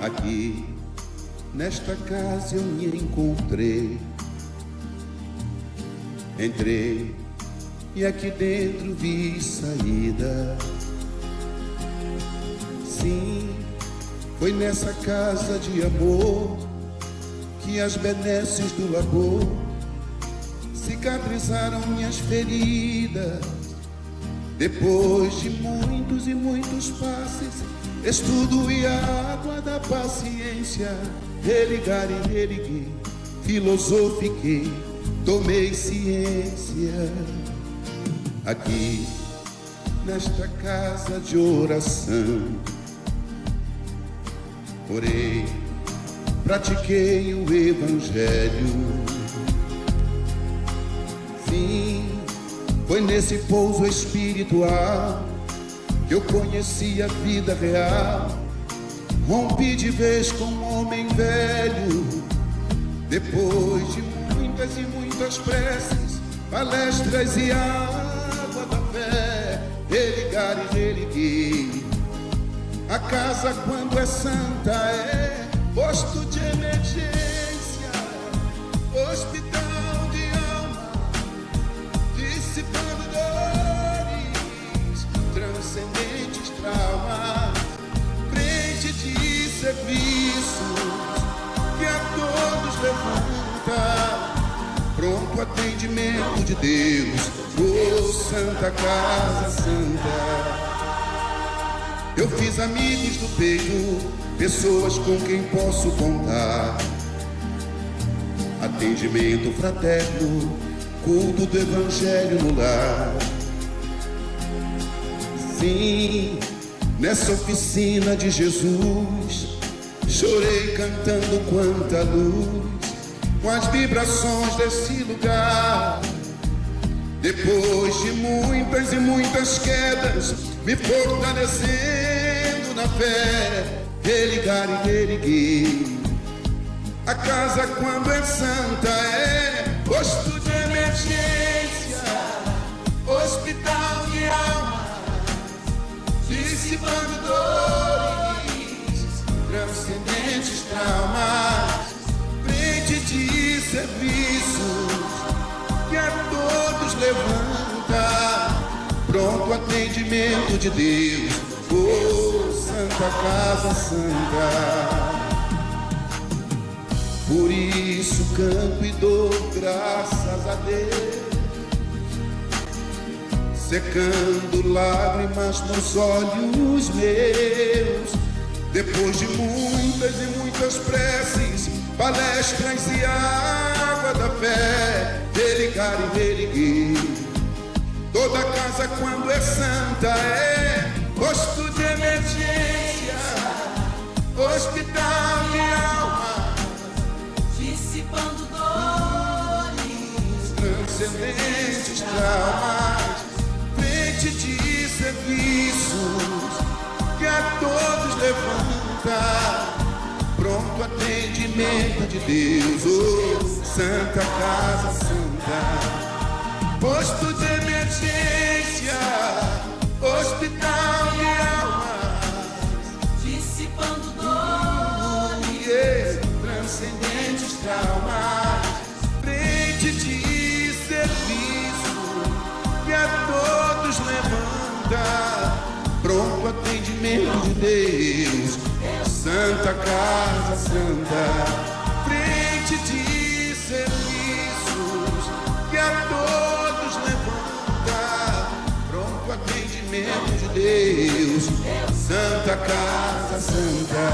Aqui, nesta casa eu me encontrei. Entrei e aqui dentro vi saída. Sim, foi nessa casa de amor que as benesses do labor cicatrizaram minhas feridas. Depois de muitos e muitos passes, estudo e a água da paciência, religar e religuei, filosofiquei, tomei ciência. Aqui, nesta casa de oração, orei, pratiquei o evangelho. Sim, foi nesse pouso espiritual que eu conheci a vida real. Rompi de vez com um homem velho. Depois de muitas e muitas preces, palestras e água da fé, religar e religuei. A casa, quando é santa, é posto de emergência, hospital de alma, dissipando dores, transcendentes traumas, frente de serviços que a todos levanta, pronto atendimento de Deus, oh Santa Casa Santa. Eu fiz amigos do peito, pessoas com quem posso contar. Atendimento fraterno, culto do evangelho no lar. Sim, nessa oficina de Jesus, chorei cantando quanta luz, com as vibrações desse lugar. Depois de muitas e muitas quedas, me fortalecendo na fé, religar e religuei. A casa, quando é santa, é posto de emergência, hospital de alma, dissipando dores, transcendentes traumas, frente de serviços que a todos levanta, pronto atendimento de Deus, oh Santa Casa Santa. Por isso canto e dou graças a Deus, secando lágrimas nos olhos meus. Depois de muitas e muitas preces, palestras e água da fé, religar e religuei. Toda casa, quando é santa, é posto de emergência, hospital de alma, dissipando dores, transcendentes traumas, frente de serviços que a todos levanta, pronto atendimento de Deus, oh Santa Casa Santa. Posto de emergência, hospital de almas, dissipando dores, transcendentes traumas, frente de serviço que a todos levanta, pronto atendimento de Deus, Santa Casa Santa. Frente de serviços que a todos levanta, pronto atendimento de Deus, Santa Casa Santa.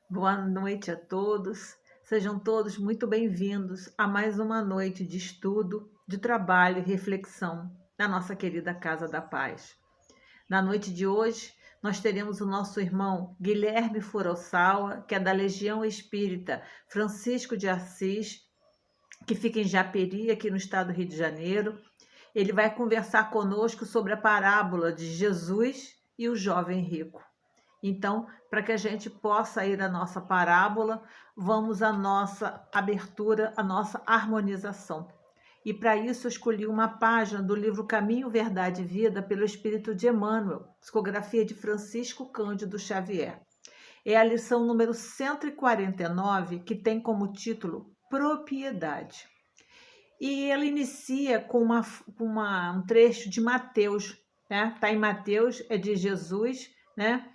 Boa noite a todos, sejam todos muito bem-vindos a mais uma noite de estudo, de trabalho e reflexão na nossa querida Casa da Paz. Na noite de hoje, nós teremos o nosso irmão Guilherme Furusawa, que é da Legião Espírita Francisco de Assis, que fica em Japeri, aqui no estado do Rio de Janeiro. Ele vai conversar conosco sobre a parábola de Jesus e o jovem rico. Então, para que a gente possa ir à nossa parábola, vamos à nossa abertura, à nossa harmonização. E para isso eu escolhi uma página do livro Caminho, Verdade e Vida, pelo Espírito de Emmanuel, psicografia de Francisco Cândido Xavier. É a lição número 149, que tem como título Propriedade. E ele inicia com um trecho de Mateus, né? Está em Mateus, é de Jesus, né?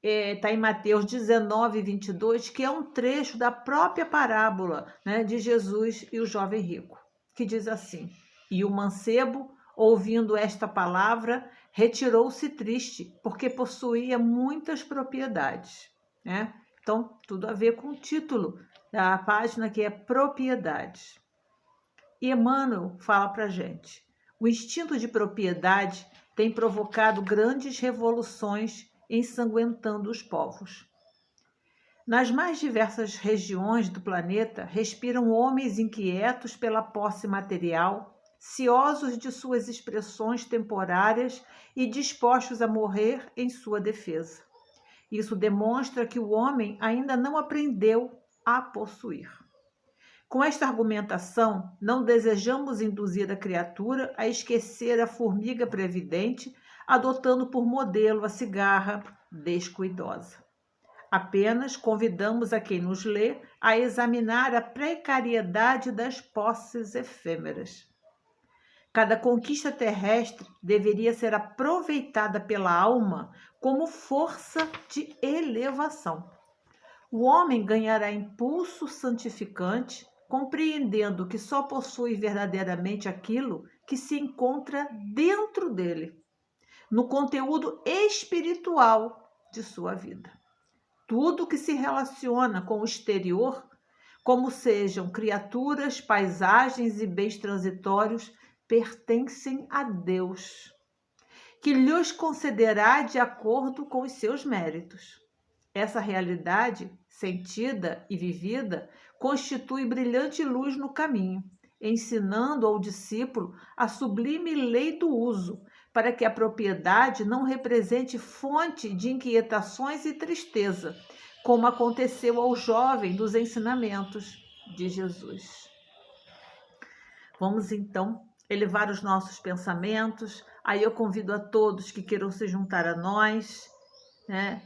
Está em Mateus 19, 22, que é um trecho da própria parábola, né, de Jesus e o jovem rico, que diz assim: e o mancebo, ouvindo esta palavra, retirou-se triste, porque possuía muitas propriedades, né? Então, tudo a ver com o título da página, que é Propriedades. E Emmanuel fala para a gente: o instinto de propriedade tem provocado grandes revoluções, ensanguentando os povos. Nas mais diversas regiões do planeta, respiram homens inquietos pela posse material, ciosos de suas expressões temporárias e dispostos a morrer em sua defesa. Isso demonstra que o homem ainda não aprendeu a possuir. Com esta argumentação, não desejamos induzir a criatura a esquecer a formiga previdente, adotando por modelo a cigarra descuidosa. Apenas convidamos a quem nos lê a examinar a precariedade das posses efêmeras. Cada conquista terrestre deveria ser aproveitada pela alma como força de elevação. O homem ganhará impulso santificante, compreendendo que só possui verdadeiramente aquilo que se encontra dentro dele, no conteúdo espiritual de sua vida. Tudo que se relaciona com o exterior, como sejam criaturas, paisagens e bens transitórios, pertencem a Deus, que lhes concederá de acordo com os seus méritos. Essa realidade, sentida e vivida, constitui brilhante luz no caminho, ensinando ao discípulo a sublime lei do uso, para que a propriedade não represente fonte de inquietações e tristeza, como aconteceu ao jovem dos ensinamentos de Jesus. Vamos então elevar os nossos pensamentos. Aí eu convido a todos que queiram se juntar a nós, né?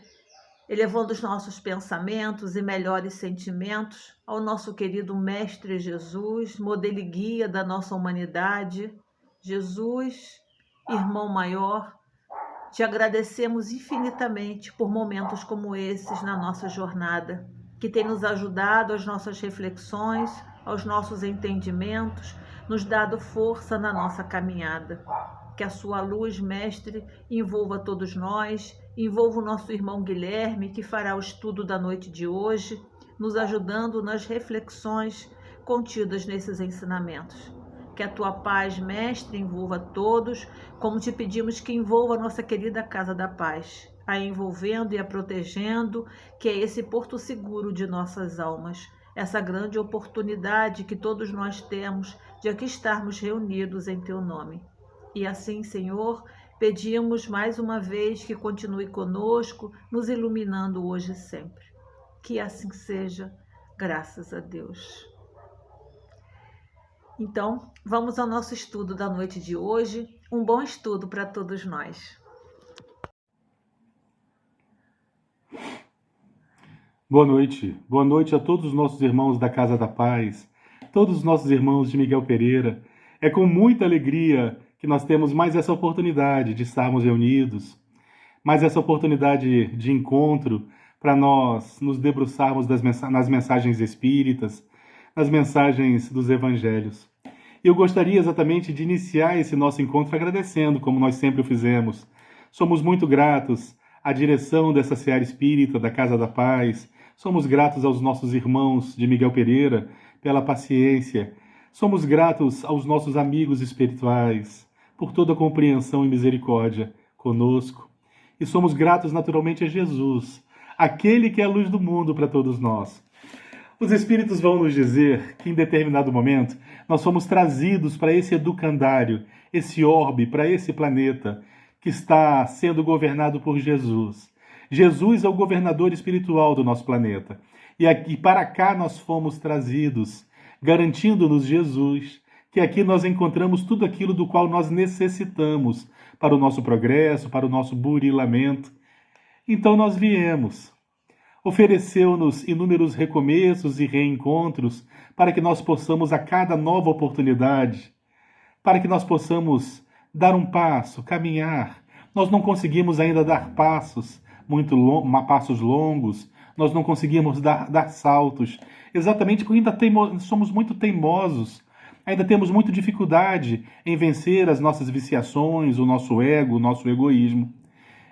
Elevando os nossos pensamentos e melhores sentimentos ao nosso querido Mestre Jesus, modelo e guia da nossa humanidade. Jesus, irmão maior, te agradecemos infinitamente por momentos como esses na nossa jornada, que tem nos ajudado às nossas reflexões, aos nossos entendimentos, nos dado força na nossa caminhada. Que a sua luz, Mestre, envolva todos nós, envolva o nosso irmão Guilherme, que fará o estudo da noite de hoje, nos ajudando nas reflexões contidas nesses ensinamentos. Que a tua paz, Mestre, envolva todos, como te pedimos que envolva a nossa querida Casa da Paz, a envolvendo e a protegendo, que é esse porto seguro de nossas almas, essa grande oportunidade que todos nós temos de aqui estarmos reunidos em teu nome. E assim, Senhor, pedimos mais uma vez que continue conosco, nos iluminando hoje e sempre. Que assim seja, graças a Deus. Então, vamos ao nosso estudo da noite de hoje. Um bom estudo para todos nós. Boa noite a todos os nossos irmãos da Casa da Paz, todos os nossos irmãos de Miguel Pereira. É com muita alegria que nós temos mais essa oportunidade de estarmos reunidos, mais essa oportunidade de encontro para nós nos debruçarmos nas mensagens espíritas, nas mensagens dos evangelhos. E eu gostaria exatamente de iniciar esse nosso encontro agradecendo, como nós sempre o fizemos. Somos muito gratos à direção dessa seara espírita da Casa da Paz, somos gratos aos nossos irmãos de Miguel Pereira pela paciência, somos gratos aos nossos amigos espirituais por toda a compreensão e misericórdia conosco. E somos gratos naturalmente a Jesus, aquele que é a luz do mundo para todos nós. Os Espíritos vão nos dizer que em determinado momento nós fomos trazidos para esse educandário, esse orbe, para esse planeta que está sendo governado por Jesus. Jesus é o governador espiritual do nosso planeta. E aqui para cá nós fomos trazidos, garantindo-nos Jesus, que aqui nós encontramos tudo aquilo do qual nós necessitamos para o nosso progresso, para o nosso burilamento. Então nós viemos. Ofereceu-nos inúmeros recomeços e reencontros para que nós possamos, a cada nova oportunidade, para que nós possamos dar um passo, caminhar. Nós não conseguimos ainda dar passos passos longos, nós não conseguimos dar saltos, exatamente porque ainda somos muito teimosos, ainda temos muita dificuldade em vencer as nossas viciações, o nosso ego, o nosso egoísmo.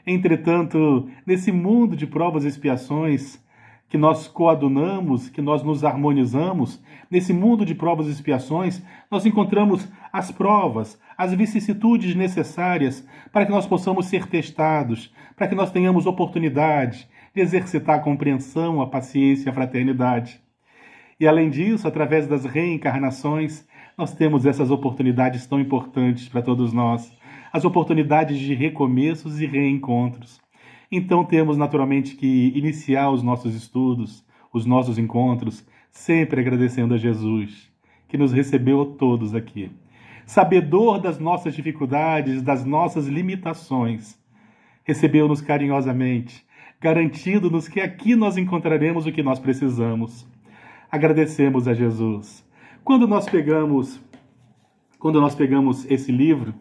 Entretanto, nesse mundo de provas e expiações que nós coadunamos, que nós nos harmonizamos, nesse mundo de provas e expiações, nós encontramos as provas, as vicissitudes necessárias para que nós possamos ser testados, para que nós tenhamos oportunidade de exercitar a compreensão, a paciência e a fraternidade. E além disso, através das reencarnações, nós temos essas oportunidades tão importantes para todos nós, as oportunidades de recomeços e reencontros. Então temos naturalmente que iniciar os nossos estudos, os nossos encontros, sempre agradecendo a Jesus, que nos recebeu todos aqui. Sabedor das nossas dificuldades, das nossas limitações, recebeu-nos carinhosamente, garantindo-nos que aqui nós encontraremos o que nós precisamos. Agradecemos a Jesus. Quando nós pegamos esse livro,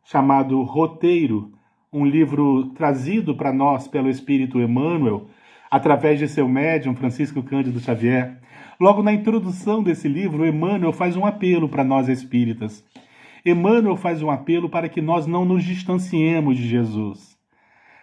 chamado Roteiro, um livro trazido para nós pelo Espírito Emmanuel, através de seu médium, Francisco Cândido Xavier, logo na introdução desse livro, Emmanuel faz um apelo para nós espíritas. Emmanuel faz um apelo para que nós não nos distanciemos de Jesus,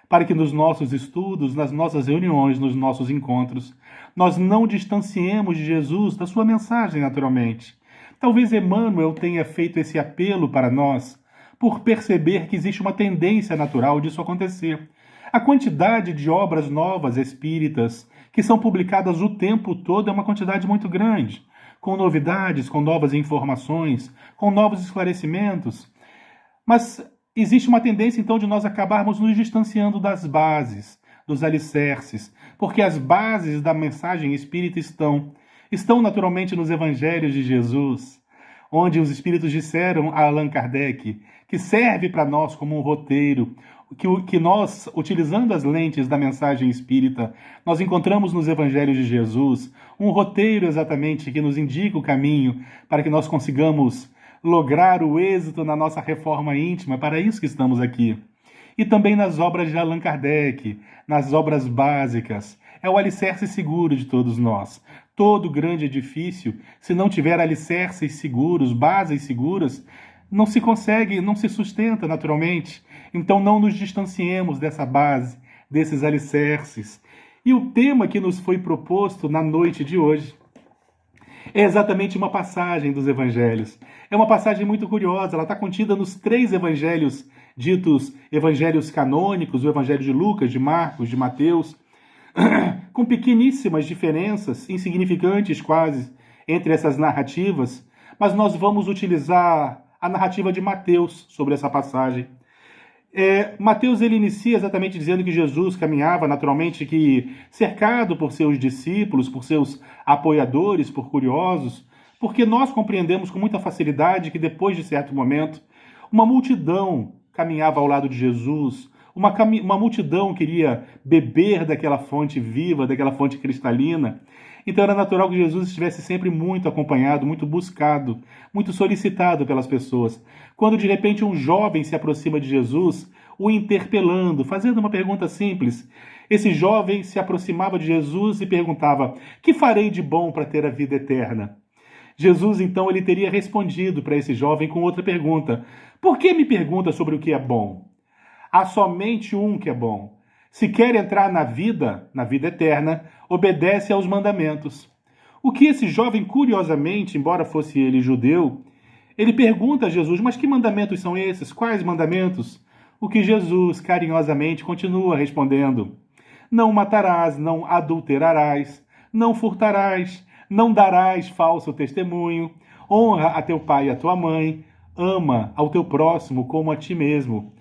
para que nos nossos estudos, nas nossas reuniões, nos nossos encontros, nós não distanciemos de Jesus, da sua mensagem, naturalmente. Talvez Emmanuel tenha feito esse apelo para nós, por perceber que existe uma tendência natural disso acontecer. A quantidade de obras novas espíritas que são publicadas o tempo todo é uma quantidade muito grande, com novidades, com novas informações, com novos esclarecimentos. Mas existe uma tendência, então, de nós acabarmos nos distanciando das bases, dos alicerces, porque as bases da mensagem espírita estão naturalmente nos evangelhos de Jesus, onde os espíritos disseram a Allan Kardec que serve para nós como um roteiro, que nós, utilizando as lentes da mensagem espírita, nós encontramos nos evangelhos de Jesus um roteiro exatamente que nos indica o caminho para que nós consigamos lograr o êxito na nossa reforma íntima, para isso que estamos aqui. E também nas obras de Allan Kardec, nas obras básicas, é o alicerce seguro de todos nós. Todo grande edifício, se não tiver alicerces seguros, bases seguras, não se consegue, não se sustenta naturalmente. Então não nos distanciemos dessa base, desses alicerces. E o tema que nos foi proposto na noite de hoje é exatamente uma passagem dos evangelhos. É uma passagem muito curiosa, ela está contida nos 3 evangelhos ditos evangelhos canônicos, o evangelho de Lucas, de Marcos, de Mateus, com pequeníssimas diferenças, insignificantes quase, entre essas narrativas, mas nós vamos utilizar a narrativa de Mateus sobre essa passagem. Mateus ele inicia exatamente dizendo que Jesus caminhava naturalmente que cercado por seus discípulos, por seus apoiadores, por curiosos, porque nós compreendemos com muita facilidade que depois de certo momento, uma multidão caminhava ao lado de Jesus, uma multidão queria beber daquela fonte viva, daquela fonte cristalina. Então era natural que Jesus estivesse sempre muito acompanhado, muito buscado, muito solicitado pelas pessoas. Quando de repente um jovem se aproxima de Jesus, o interpelando, fazendo uma pergunta simples, esse jovem se aproximava de Jesus e perguntava: "Que farei de bom para ter a vida eterna?" Jesus então ele teria respondido para esse jovem com outra pergunta: "Por que me pergunta sobre o que é bom? Há somente um que é bom. Se quer entrar na vida eterna, obedece aos mandamentos." O que esse jovem, curiosamente, embora fosse ele judeu, ele pergunta a Jesus: "Mas que mandamentos são esses? Quais mandamentos?" O que Jesus, carinhosamente, continua respondendo: "Não matarás, não adulterarás, não furtarás, não darás falso testemunho, honra a teu pai e a tua mãe, ama ao teu próximo como a ti mesmo."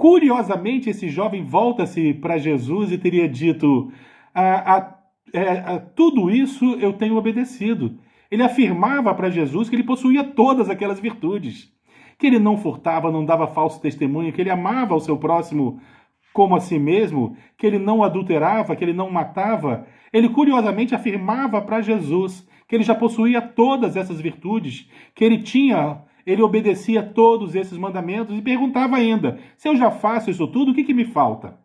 Curiosamente, esse jovem volta-se para Jesus e teria dito: tudo isso eu tenho obedecido. Ele afirmava para Jesus que ele possuía todas aquelas virtudes, que ele não furtava, não dava falso testemunho, que ele amava o seu próximo como a si mesmo, que ele não adulterava, que ele não matava. Ele curiosamente afirmava para Jesus que ele já possuía todas essas virtudes, que ele obedecia todos esses mandamentos e perguntava ainda: se eu já faço isso tudo, o que me falta?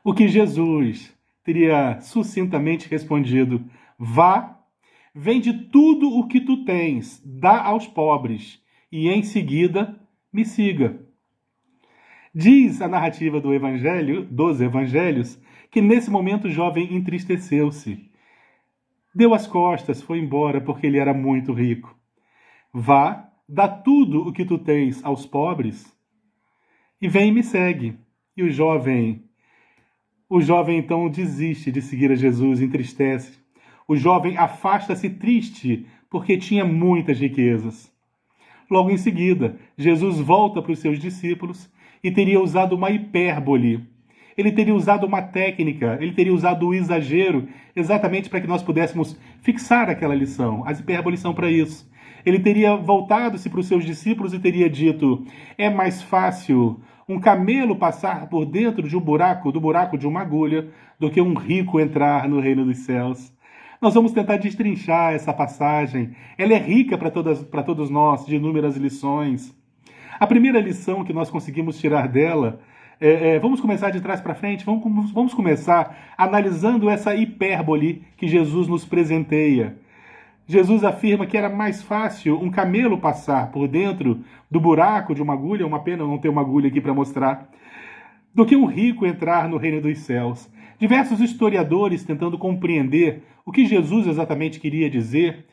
O que Jesus teria sucintamente respondido: vá, vende tudo o que tu tens, dá aos pobres, e em seguida me siga. Diz a narrativa dos evangelhos, que nesse momento o jovem entristeceu-se. Deu as costas, foi embora, porque ele era muito rico. Vá, dá tudo o que tu tens aos pobres, e vem e me segue. E o jovem então desiste de seguir a Jesus, entristece. O jovem afasta-se triste, porque tinha muitas riquezas. Logo em seguida, Jesus volta para os seus discípulos e teria usado uma hipérbole. Ele teria usado uma técnica, ele teria usado o exagero, exatamente para que nós pudéssemos fixar aquela lição. As hipérboles são para isso. Ele teria voltado-se para os seus discípulos e teria dito: é mais fácil um camelo passar por dentro do buraco de uma agulha, do que um rico entrar no reino dos céus. Nós vamos tentar destrinchar essa passagem. Ela é rica para todos nós, de inúmeras lições. A primeira lição que nós conseguimos tirar dela, vamos começar de trás para frente, vamos começar analisando essa hipérbole que Jesus nos presenteia. Jesus afirma que era mais fácil um camelo passar por dentro do buraco de uma agulha, uma pena não ter uma agulha aqui para mostrar, do que um rico entrar no reino dos céus. Diversos historiadores tentando compreender o que Jesus exatamente queria dizer,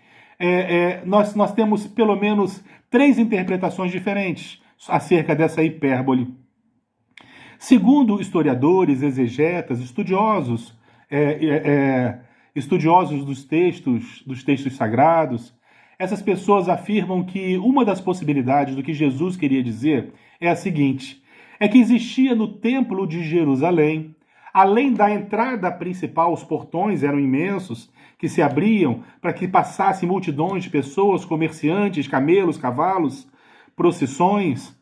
nós temos pelo menos 3 interpretações diferentes acerca dessa hipérbole. Segundo historiadores, exegetas, estudiosos dos textos sagrados, essas pessoas afirmam que uma das possibilidades do que Jesus queria dizer é a seguinte: é que existia no Templo de Jerusalém, além da entrada principal, os portões eram imensos, que se abriam para que passassem multidões de pessoas, comerciantes, camelos, cavalos, procissões.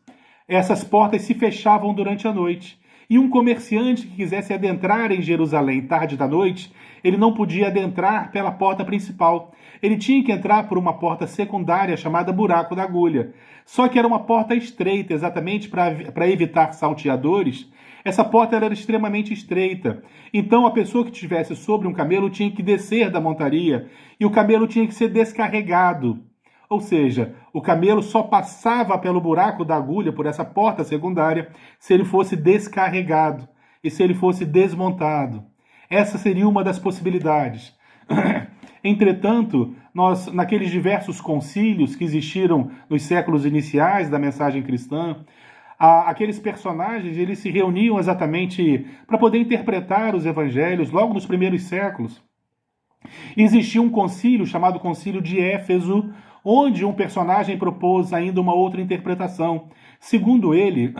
Essas portas se fechavam durante a noite. E um comerciante que quisesse adentrar em Jerusalém tarde da noite, ele não podia adentrar pela porta principal. Ele tinha que entrar por uma porta secundária chamada Buraco da Agulha. Só que era uma porta estreita, exatamente para evitar salteadores. Essa porta era extremamente estreita. Então a pessoa que estivesse sobre um camelo tinha que descer da montaria e o camelo tinha que ser descarregado. Ou seja, o camelo só passava pelo buraco da agulha, por essa porta secundária, se ele fosse descarregado e se ele fosse desmontado. Essa seria uma das possibilidades. Entretanto, naqueles diversos concílios que existiram nos séculos iniciais da mensagem cristã, aqueles personagens eles se reuniam exatamente para poder interpretar os evangelhos logo nos primeiros séculos. Existia um concílio chamado Concílio de Éfeso, onde um personagem propôs ainda uma outra interpretação. Segundo ele,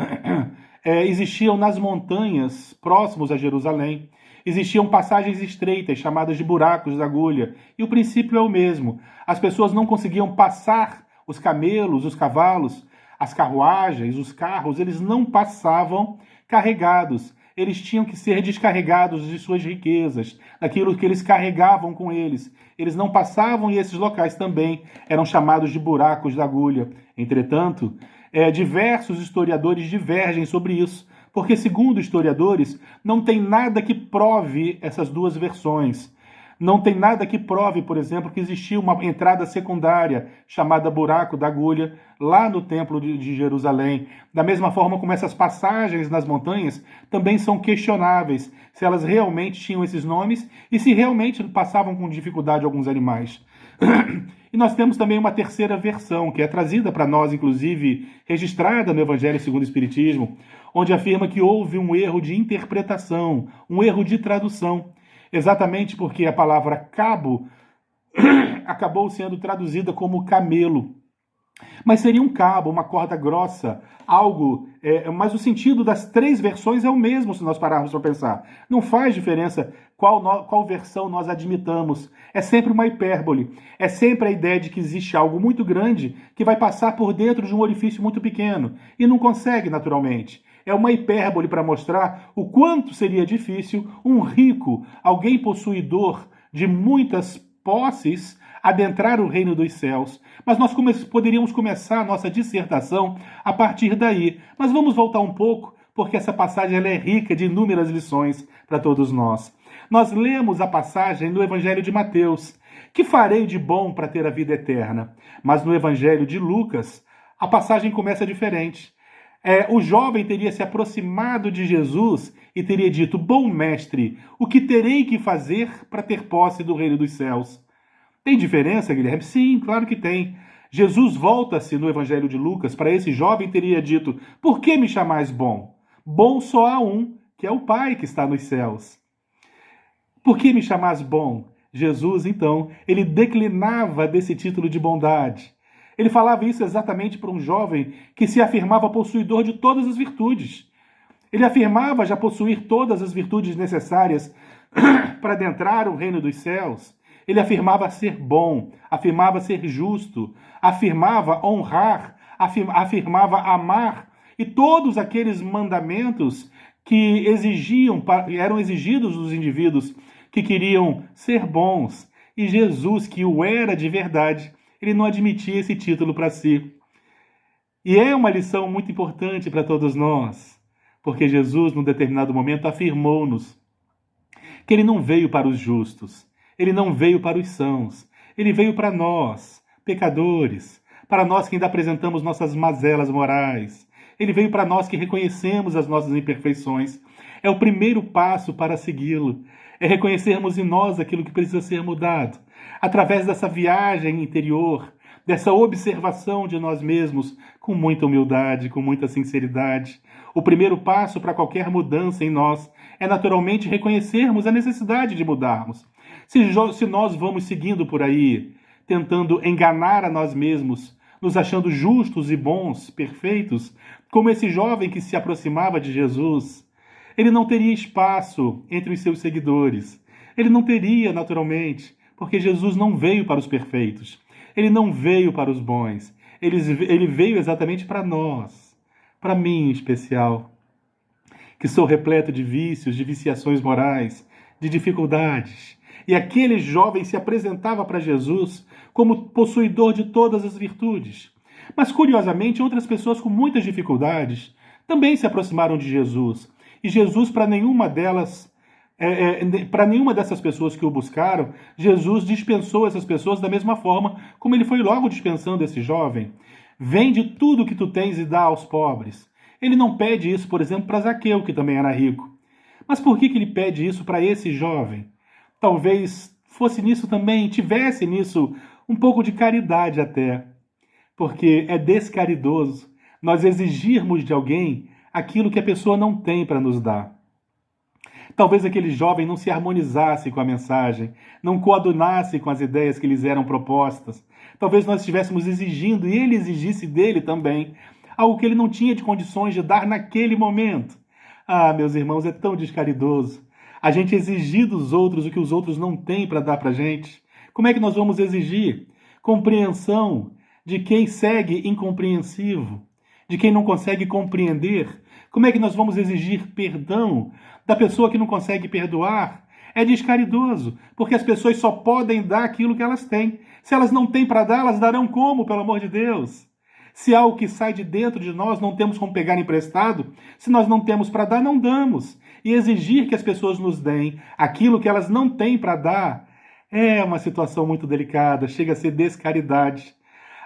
existiam nas montanhas próximos a Jerusalém, existiam passagens estreitas chamadas de buracos da agulha, e o princípio é o mesmo. As pessoas não conseguiam passar, os camelos, os cavalos, as carruagens, os carros, eles não passavam carregados. Eles tinham que ser descarregados de suas riquezas, daquilo que eles carregavam com eles. Eles não passavam e esses locais também eram chamados de buracos da agulha. Entretanto, diversos historiadores divergem sobre isso, porque, segundo historiadores, não tem nada que prove essas duas versões. Não tem nada que prove, por exemplo, que existia uma entrada secundária chamada Buraco da Agulha lá no Templo de Jerusalém. Da mesma forma como essas passagens nas montanhas também são questionáveis, se elas realmente tinham esses nomes e se realmente passavam com dificuldade alguns animais. E nós temos também uma terceira versão, que é trazida para nós, inclusive, registrada no Evangelho segundo o Espiritismo, onde afirma que houve um erro de interpretação, um erro de tradução. Exatamente porque a palavra cabo acabou sendo traduzida como camelo. Mas seria um cabo, uma corda grossa, algo mas o sentido das três versões é o mesmo se nós pararmos para pensar. Não faz diferença qual versão nós admitamos. É sempre uma hipérbole. É sempre a ideia de que existe algo muito grande que vai passar por dentro de um orifício muito pequeno e não consegue naturalmente. É uma hipérbole para mostrar o quanto seria difícil um rico, alguém possuidor de muitas posses, adentrar o reino dos céus. Mas nós poderíamos começar a nossa dissertação a partir daí. Mas vamos voltar um pouco, porque essa passagem ela é rica de inúmeras lições para todos nós. Nós lemos a passagem no Evangelho de Mateus. Que farei de bom para ter a vida eterna? Mas no Evangelho de Lucas, a passagem começa diferente. O jovem teria se aproximado de Jesus e teria dito: bom mestre, o que terei que fazer para ter posse do reino dos céus? Tem diferença, Guilherme? Sim, claro que tem. Jesus volta-se no Evangelho de Lucas para esse jovem e teria dito: por que me chamais bom? Bom só há um, que é o Pai que está nos céus. Por que me chamais bom? Jesus, então, ele declinava desse título de bondade. Ele falava isso exatamente para um jovem que se afirmava possuidor de todas as virtudes. Ele afirmava já possuir todas as virtudes necessárias para adentrar o reino dos céus. Ele afirmava ser bom, afirmava ser justo, afirmava honrar, afirmava amar, e todos aqueles mandamentos que eram exigidos dos indivíduos que queriam ser bons. E Jesus, que o era de verdade, ele não admitia esse título para si. E é uma lição muito importante para todos nós, porque Jesus, num determinado momento, afirmou-nos que ele não veio para os justos, ele não veio para os sãos, ele veio para nós, pecadores, para nós que ainda apresentamos nossas mazelas morais. Ele veio para nós que reconhecemos as nossas imperfeições. É o primeiro passo para segui-lo. É reconhecermos em nós aquilo que precisa ser mudado. Através dessa viagem interior, dessa observação de nós mesmos, com muita humildade, com muita sinceridade. O primeiro passo para qualquer mudança em nós é naturalmente reconhecermos a necessidade de mudarmos. Se nós vamos seguindo por aí, tentando enganar a nós mesmos, nos achando justos e bons, perfeitos, como esse jovem que se aproximava de Jesus, ele não teria espaço entre os seus seguidores. Ele não teria, naturalmente, porque Jesus não veio para os perfeitos. Ele não veio para os bons. Ele veio exatamente para nós, para mim em especial, que sou repleto de vícios, de viciações morais, de dificuldades. E aquele jovem se apresentava para Jesus como possuidor de todas as virtudes. Mas, curiosamente, outras pessoas com muitas dificuldades também se aproximaram de Jesus. E Jesus, para nenhuma dessas pessoas que o buscaram, Jesus dispensou essas pessoas da mesma forma como ele foi logo dispensando esse jovem. Vende tudo o que tu tens e dá aos pobres. Ele não pede isso, por exemplo, para Zaqueu, que também era rico. Mas por que ele pede isso para esse jovem? Talvez fosse nisso também, tivesse nisso um pouco de caridade até. Porque é descaridoso nós exigirmos de alguém aquilo que a pessoa não tem para nos dar. Talvez aquele jovem não se harmonizasse com a mensagem, não coadunasse com as ideias que lhes eram propostas. Talvez nós estivéssemos exigindo, e ele exigisse dele também, algo que ele não tinha de condições de dar naquele momento. Ah, meus irmãos, é tão descaridoso. A gente exigir dos outros o que os outros não têm para dar para a gente. Como é que nós vamos exigir? Compreensão de quem segue incompreensivo, de quem não consegue compreender. Como é que nós vamos exigir perdão da pessoa que não consegue perdoar? É descaridoso, porque as pessoas só podem dar aquilo que elas têm. Se elas não têm para dar, elas darão como, pelo amor de Deus? Se é algo que sai de dentro de nós, não temos como pegar emprestado. Se nós não temos para dar, não damos. E exigir que as pessoas nos deem aquilo que elas não têm para dar é uma situação muito delicada, chega a ser descaridade.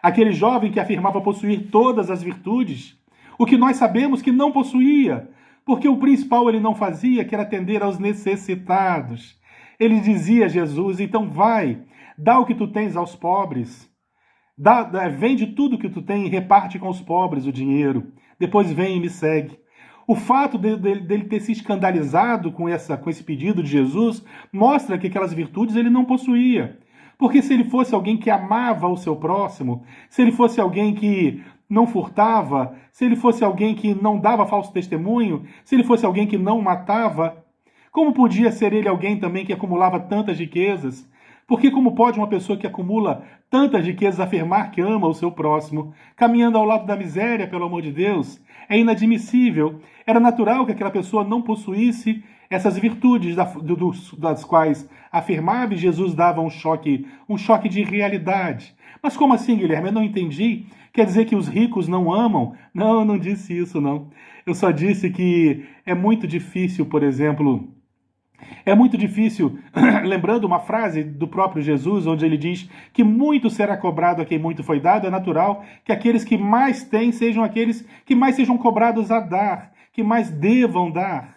Aquele jovem que afirmava possuir todas as virtudes, o que nós sabemos que não possuía, porque o principal ele não fazia, que era atender aos necessitados. Ele dizia a Jesus: então vai, dá o que tu tens aos pobres, vende tudo o que tu tem e reparte com os pobres o dinheiro, depois vem e me segue. O fato dele ter se escandalizado com esse pedido de Jesus mostra que aquelas virtudes ele não possuía. Porque se ele fosse alguém que amava o seu próximo, se ele fosse alguém que não furtava, se ele fosse alguém que não dava falso testemunho, se ele fosse alguém que não matava, como podia ser ele alguém também que acumulava tantas riquezas? Porque como pode uma pessoa que acumula tantas riquezas afirmar que ama o seu próximo, caminhando ao lado da miséria, pelo amor de Deus? É inadmissível. Era natural que aquela pessoa não possuísse essas virtudes das quais afirmava, e Jesus dava um choque de realidade. Mas como assim, Guilherme? Eu não entendi. Quer dizer que os ricos não amam? Não, eu não disse isso, não. Eu só disse que é muito difícil, por exemplo... É muito difícil, lembrando uma frase do próprio Jesus, onde ele diz que muito será cobrado a quem muito foi dado, é natural que aqueles que mais têm sejam aqueles que mais sejam cobrados a dar, que mais devam dar.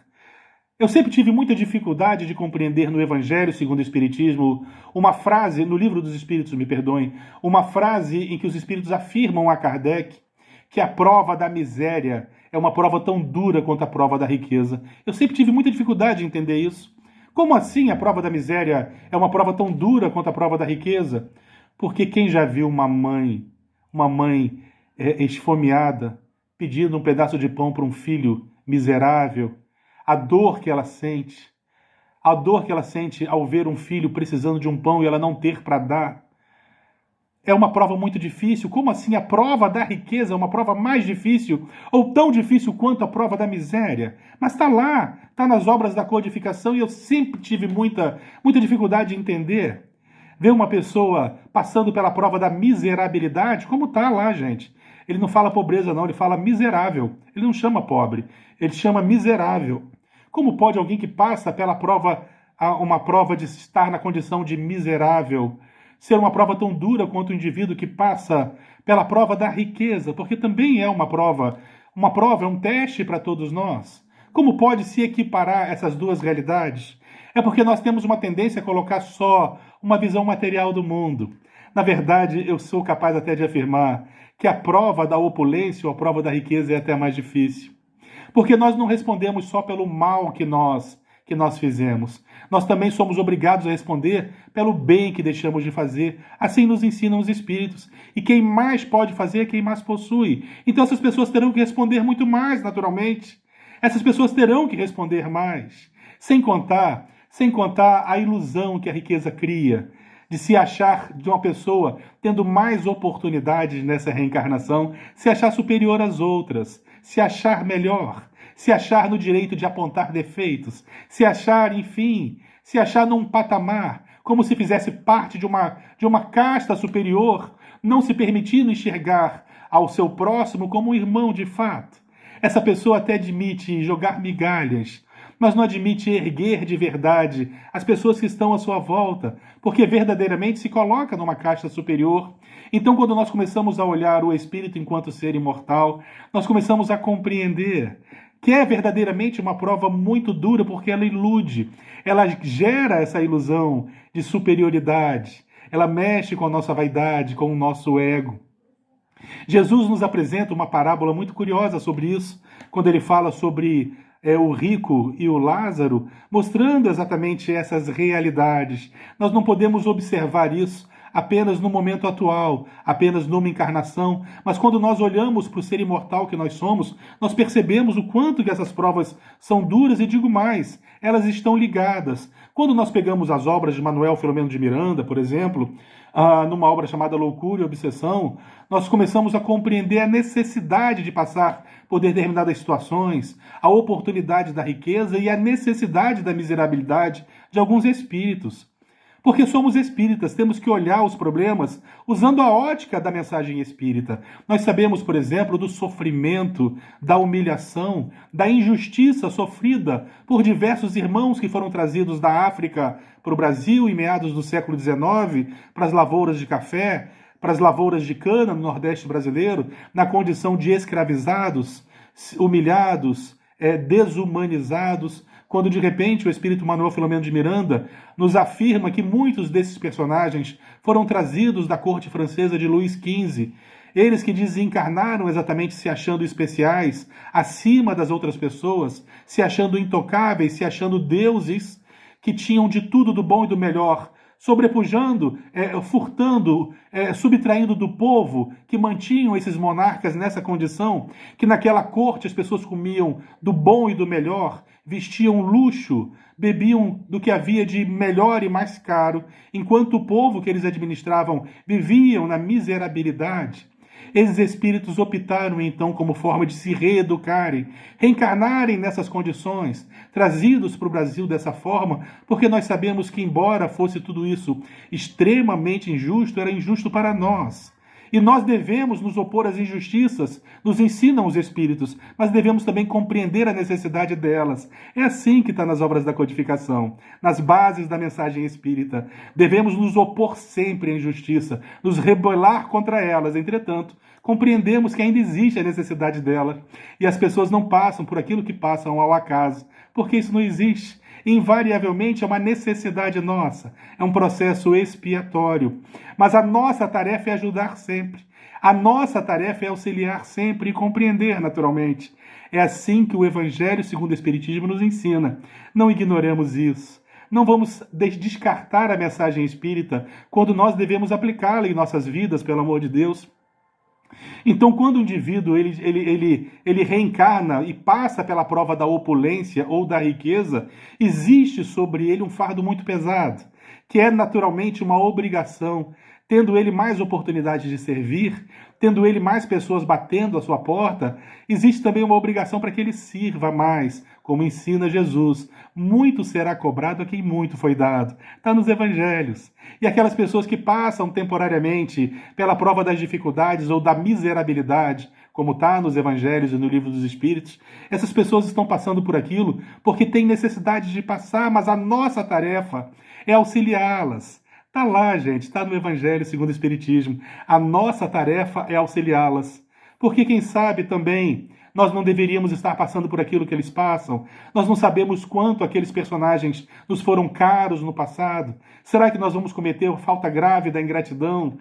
Eu sempre tive muita dificuldade de compreender no Evangelho segundo o Espiritismo uma frase, no Livro dos Espíritos, me perdoem, uma frase em que os Espíritos afirmam a Kardec que a prova da miséria é uma prova tão dura quanto a prova da riqueza. Eu sempre tive muita dificuldade de entender isso. Como assim a prova da miséria é uma prova tão dura quanto a prova da riqueza? Porque quem já viu uma mãe esfomeada, pedindo um pedaço de pão para um filho miserável, a dor que ela sente ao ver um filho precisando de um pão e ela não ter para dar, é uma prova muito difícil. Como assim a prova da riqueza é uma prova mais difícil ou tão difícil quanto a prova da miséria? Mas está lá, está nas obras da codificação, e eu sempre tive muita dificuldade de entender. Ver uma pessoa passando pela prova da miserabilidade, como está lá, gente. Ele não fala pobreza não, ele fala miserável. Ele não chama pobre, ele chama miserável. Como pode alguém que passa pela prova, uma prova de estar na condição de miserável, ser uma prova tão dura quanto o indivíduo que passa pela prova da riqueza? Porque também é uma prova é um teste para todos nós. Como pode se equiparar essas duas realidades? É porque nós temos uma tendência a colocar só uma visão material do mundo. Na verdade, eu sou capaz até de afirmar que a prova da opulência ou a prova da riqueza é até mais difícil. Porque nós não respondemos só pelo mal que nós fizemos. Nós também somos obrigados a responder pelo bem que deixamos de fazer. Assim nos ensinam os Espíritos. E quem mais pode fazer é quem mais possui. Então essas pessoas terão que responder muito mais, naturalmente. Essas pessoas terão que responder mais. Sem contar a ilusão que a riqueza cria, de se achar de uma pessoa tendo mais oportunidades nessa reencarnação, se achar superior às outras, se achar melhor, se achar no direito de apontar defeitos, se achar, enfim, se achar num patamar, como se fizesse parte de uma casta superior, não se permitindo enxergar ao seu próximo como um irmão de fato. Essa pessoa até admite jogar migalhas, mas não admite erguer de verdade as pessoas que estão à sua volta, porque verdadeiramente se coloca numa casta superior. Então, quando nós começamos a olhar o espírito enquanto ser imortal, nós começamos a compreender que é verdadeiramente uma prova muito dura, porque ela ilude, ela gera essa ilusão de superioridade, ela mexe com a nossa vaidade, com o nosso ego. Jesus nos apresenta uma parábola muito curiosa sobre isso, quando ele fala sobre o rico e o Lázaro, mostrando exatamente essas realidades. Nós não podemos observar isso apenas no momento atual, apenas numa encarnação, mas quando nós olhamos para o ser imortal que nós somos, nós percebemos o quanto que essas provas são duras, e digo mais, elas estão ligadas. Quando nós pegamos as obras de Manuel Filomeno de Miranda, por exemplo, numa obra chamada Loucura e Obsessão, nós começamos a compreender a necessidade de passar por determinadas situações, a oportunidade da riqueza e a necessidade da miserabilidade de alguns espíritos. Porque somos espíritas, temos que olhar os problemas usando a ótica da mensagem espírita. Nós sabemos, por exemplo, do sofrimento, da humilhação, da injustiça sofrida por diversos irmãos que foram trazidos da África para o Brasil em meados do século XIX, para as lavouras de café, para as lavouras de cana no Nordeste brasileiro, na condição de escravizados, humilhados, desumanizados, quando de repente o espírito Manuel Filomeno de Miranda nos afirma que muitos desses personagens foram trazidos da corte francesa de Luís XV, eles que desencarnaram exatamente se achando especiais, acima das outras pessoas, se achando intocáveis, se achando deuses, que tinham de tudo do bom e do melhor sobrepujando, furtando, subtraindo do povo que mantinham esses monarcas nessa condição, que naquela corte as pessoas comiam do bom e do melhor, vestiam luxo, bebiam do que havia de melhor e mais caro, enquanto o povo que eles administravam viviam na miserabilidade. Esses espíritos optaram, então, como forma de se reeducarem, reencarnarem nessas condições, trazidos para o Brasil dessa forma, porque nós sabemos que, embora fosse tudo isso extremamente injusto, era injusto para nós. E nós devemos nos opor às injustiças, nos ensinam os Espíritos, mas devemos também compreender a necessidade delas. É assim que está nas obras da codificação, nas bases da mensagem espírita. Devemos nos opor sempre à injustiça, nos rebelar contra elas. Entretanto, compreendemos que ainda existe a necessidade dela. E as pessoas não passam por aquilo que passam ao acaso, porque isso não existe. Invariavelmente é uma necessidade nossa, é um processo expiatório. Mas a nossa tarefa é ajudar sempre. A nossa tarefa é auxiliar sempre e compreender naturalmente. É assim que o Evangelho segundo o Espiritismo nos ensina. Não ignoremos isso. Não vamos descartar a mensagem espírita quando nós devemos aplicá-la em nossas vidas, pelo amor de Deus. Então, quando o indivíduo ele reencarna e passa pela prova da opulência ou da riqueza, existe sobre ele um fardo muito pesado, que é naturalmente uma obrigação. Tendo ele mais oportunidades de servir, tendo ele mais pessoas batendo a sua porta, existe também uma obrigação para que ele sirva mais, como ensina Jesus. Muito será cobrado a quem muito foi dado. Está nos evangelhos. E aquelas pessoas que passam temporariamente pela prova das dificuldades ou da miserabilidade, como está nos evangelhos e no livro dos Espíritos, essas pessoas estão passando por aquilo porque têm necessidade de passar, mas a nossa tarefa é auxiliá-las. Está lá, gente, está no Evangelho segundo o Espiritismo. A nossa tarefa é auxiliá-las. Porque, quem sabe, também, nós não deveríamos estar passando por aquilo que eles passam. Nós não sabemos quanto aqueles personagens nos foram caros no passado. Será que nós vamos cometer falta grave da ingratidão?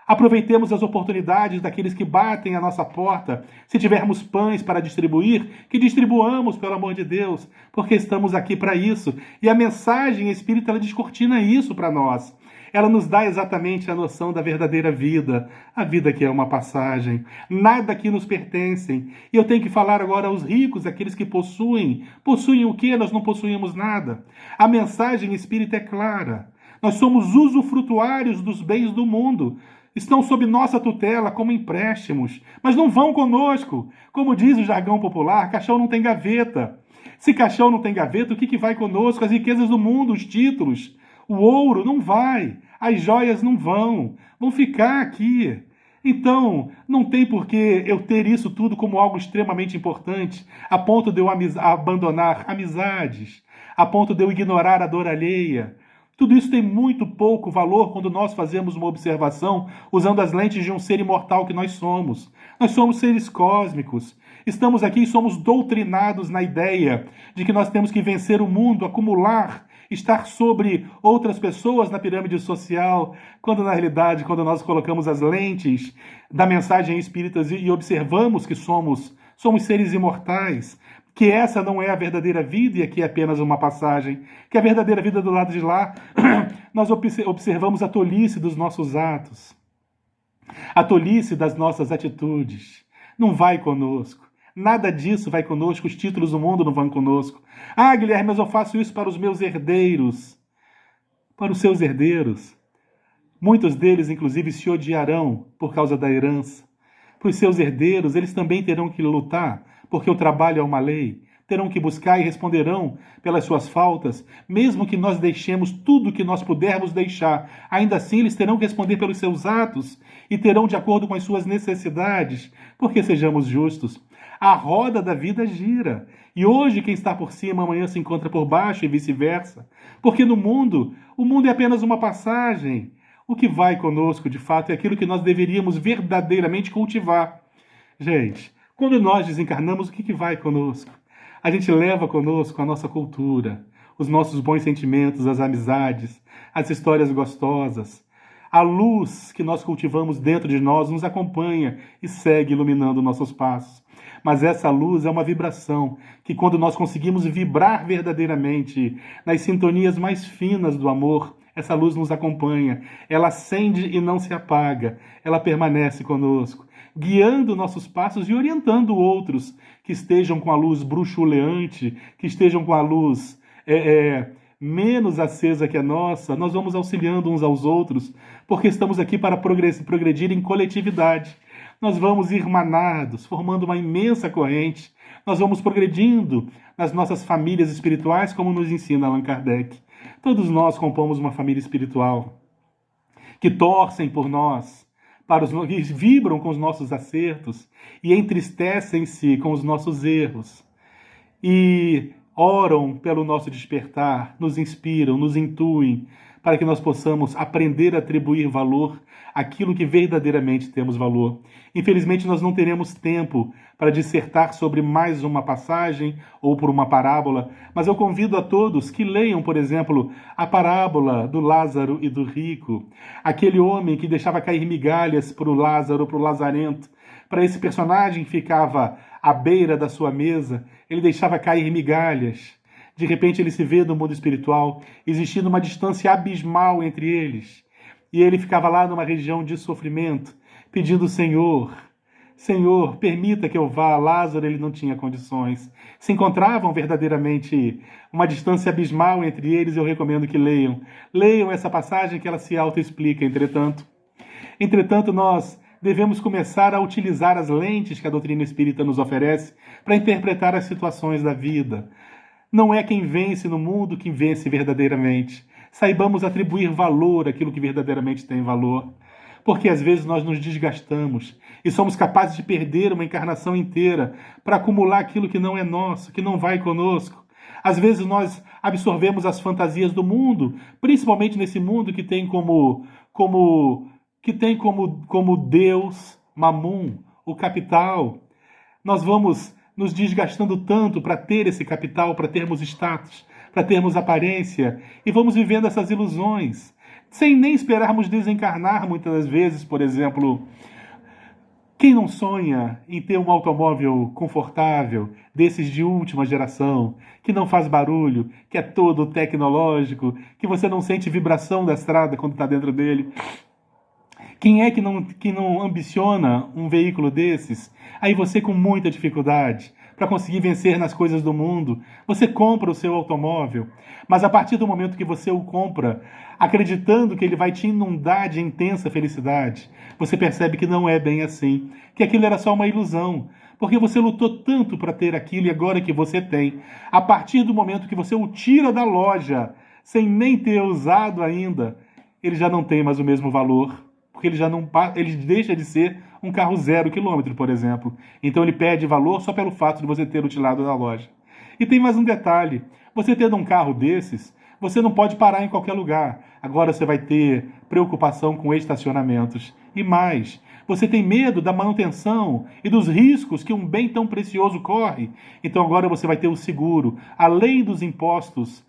Aproveitemos as oportunidades daqueles que batem à nossa porta. Se tivermos pães para distribuir, que distribuamos, pelo amor de Deus, porque estamos aqui para isso. E a mensagem espírita, ela descortina isso para nós. Ela nos dá exatamente a noção da verdadeira vida, a vida que é uma passagem. Nada aqui nos pertence. E eu tenho que falar agora aos ricos, aqueles que possuem. Possuem o quê? Nós não possuímos nada. A mensagem espírita é clara. Nós somos usufrutuários dos bens do mundo. Estão sob nossa tutela como empréstimos, mas não vão conosco. Como diz o jargão popular, caixão não tem gaveta. Se caixão não tem gaveta, o que vai conosco? As riquezas do mundo, os títulos. O ouro não vai, as joias não vão ficar aqui. Então, não tem por que eu ter isso tudo como algo extremamente importante, a ponto de eu abandonar amizades, a ponto de eu ignorar a dor alheia. Tudo isso tem muito pouco valor quando nós fazemos uma observação usando as lentes de um ser imortal que nós somos. Nós somos seres cósmicos. Estamos aqui e somos doutrinados na ideia de que nós temos que vencer o mundo, acumular, estar sobre outras pessoas na pirâmide social, quando na realidade, quando nós colocamos as lentes da mensagem espírita e observamos que somos seres imortais, que essa não é a verdadeira vida e aqui é apenas uma passagem, que a verdadeira vida do lado de lá, nós observamos a tolice dos nossos atos, a tolice das nossas atitudes. Não vai conosco. Nada disso vai conosco, os títulos do mundo não vão conosco. Ah, Guilherme, mas eu faço isso para os meus herdeiros. Para os seus herdeiros. Muitos deles, inclusive, se odiarão por causa da herança. Para os seus herdeiros, eles também terão que lutar, porque o trabalho é uma lei. Terão que buscar e responderão pelas suas faltas, mesmo que nós deixemos tudo que nós pudermos deixar. Ainda assim, eles terão que responder pelos seus atos e terão de acordo com as suas necessidades, porque sejamos justos. A roda da vida gira. E hoje quem está por cima, amanhã se encontra por baixo e vice-versa. Porque no mundo, o mundo é apenas uma passagem. O que vai conosco, de fato, é aquilo que nós deveríamos verdadeiramente cultivar. Gente, quando nós desencarnamos, o que vai conosco? A gente leva conosco a nossa cultura, os nossos bons sentimentos, as amizades, as histórias gostosas. A luz que nós cultivamos dentro de nós nos acompanha e segue iluminando nossos passos. Mas essa luz é uma vibração que, quando nós conseguimos vibrar verdadeiramente nas sintonias mais finas do amor, essa luz nos acompanha, ela acende e não se apaga, ela permanece conosco, guiando nossos passos e orientando outros que estejam com a luz bruxuleante, que estejam com a luz menos acesa que a nossa. Nós vamos auxiliando uns aos outros, porque estamos aqui para progredir em coletividade. Nós vamos irmanados, formando uma imensa corrente. Nós vamos progredindo nas nossas famílias espirituais, como nos ensina Allan Kardec. Todos nós compomos uma família espiritual, que torcem por nós, que vibram com os nossos acertos e entristecem-se com os nossos erros. E oram pelo nosso despertar, nos inspiram, nos intuem, para que nós possamos aprender a atribuir valor àquilo que verdadeiramente temos valor. Infelizmente, nós não teremos tempo para dissertar sobre mais uma passagem ou por uma parábola, mas eu convido a todos que leiam, por exemplo, a parábola do Lázaro e do rico, aquele homem que deixava cair migalhas para o Lázaro, para o lazarento. Para esse personagem que ficava à beira da sua mesa, ele deixava cair migalhas. De repente ele se vê no mundo espiritual, existindo uma distância abismal entre eles. E ele ficava lá numa região de sofrimento, pedindo: Senhor, permita que eu vá. Lázaro, ele não tinha condições. Se encontravam verdadeiramente uma distância abismal entre eles. Eu recomendo que leiam. Leiam essa passagem que ela se autoexplica, Entretanto, nós devemos começar a utilizar as lentes que a doutrina espírita nos oferece para interpretar as situações da vida. Não é quem vence no mundo que vence verdadeiramente. Saibamos atribuir valor àquilo que verdadeiramente tem valor. Porque às vezes nós nos desgastamos e somos capazes de perder uma encarnação inteira para acumular aquilo que não é nosso, que não vai conosco. Às vezes nós absorvemos as fantasias do mundo, principalmente nesse mundo que tem como Deus, Mamum, o capital. Nós vamos nos desgastando tanto para ter esse capital, para termos status, para termos aparência, e vamos vivendo essas ilusões, sem nem esperarmos desencarnar muitas das vezes. Por exemplo, quem não sonha em ter um automóvel confortável, desses de última geração, que não faz barulho, que é todo tecnológico, que você não sente vibração da estrada quando está dentro dele? Quem é que não ambiciona um veículo desses? Aí você, com muita dificuldade, para conseguir vencer nas coisas do mundo, você compra o seu automóvel, mas a partir do momento que você o compra, acreditando que ele vai te inundar de intensa felicidade, você percebe que não é bem assim, que aquilo era só uma ilusão, porque você lutou tanto para ter aquilo e agora que você tem, a partir do momento que você o tira da loja, sem nem ter usado ainda, ele já não tem mais o mesmo valor. Porque ele deixa de ser um carro 0 quilômetro, por exemplo. Então ele perde valor só pelo fato de você ter o tirado da loja. E tem mais um detalhe: você tendo um carro desses, você não pode parar em qualquer lugar. Agora você vai ter preocupação com estacionamentos. E mais, você tem medo da manutenção e dos riscos que um bem tão precioso corre. Então agora você vai ter o seguro, além dos impostos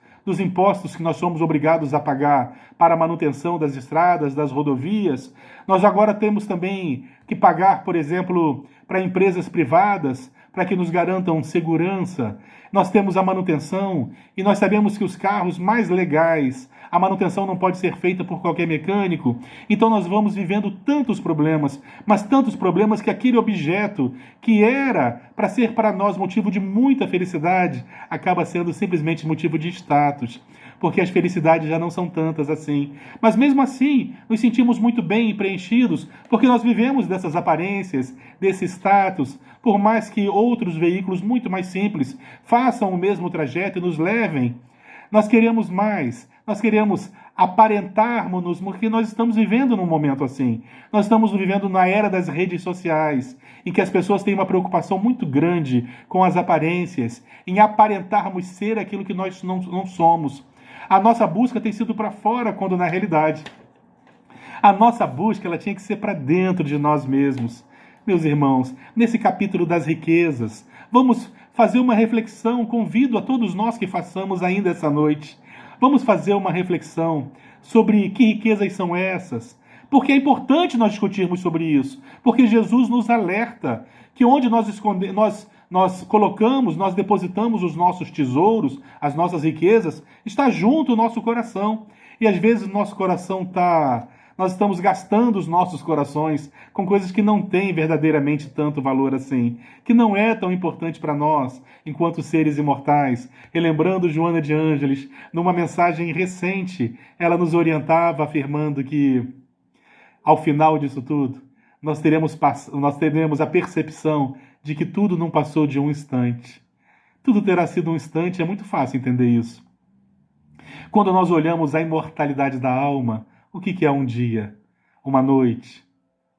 que nós somos obrigados a pagar para a manutenção das estradas, das rodovias. Nós agora temos também que pagar, por exemplo, para empresas privadas, para que nos garantam segurança. Nós temos a manutenção e nós sabemos que os carros mais legais, a manutenção não pode ser feita por qualquer mecânico. Então nós vamos vivendo tantos problemas, mas tantos problemas que aquele objeto que era para ser para nós motivo de muita felicidade, acaba sendo simplesmente motivo de status, porque as felicidades já não são tantas assim. Mas mesmo assim, nos sentimos muito bem e preenchidos, porque nós vivemos dessas aparências, desse status, por mais que outros veículos muito mais simples façam o mesmo trajeto e nos levem. Nós queremos mais, nós queremos aparentarmos-nos, porque nós estamos vivendo num momento assim. Nós estamos vivendo na era das redes sociais, em que as pessoas têm uma preocupação muito grande com as aparências, em aparentarmos ser aquilo que nós não somos. A nossa busca tem sido para fora, quando na realidade a nossa busca ela tinha que ser para dentro de nós mesmos. Meus irmãos, nesse capítulo das riquezas, vamos fazer uma reflexão. Convido a todos nós que façamos ainda essa noite. Vamos fazer uma reflexão sobre que riquezas são essas. Porque é importante nós discutirmos sobre isso. Porque Jesus nos alerta que onde nós colocamos, nós depositamos os nossos tesouros, as nossas riquezas, está junto o nosso coração. E às vezes nosso coração nós estamos gastando os nossos corações com coisas que não têm verdadeiramente tanto valor assim, que não é tão importante para nós, enquanto seres imortais. Relembrando Joana de Ângeles, numa mensagem recente, ela nos orientava afirmando que, ao final disso tudo, nós teremos a percepção de que tudo não passou de um instante. Tudo terá sido um instante, é muito fácil entender isso. Quando nós olhamos a imortalidade da alma, o que é um dia, uma noite,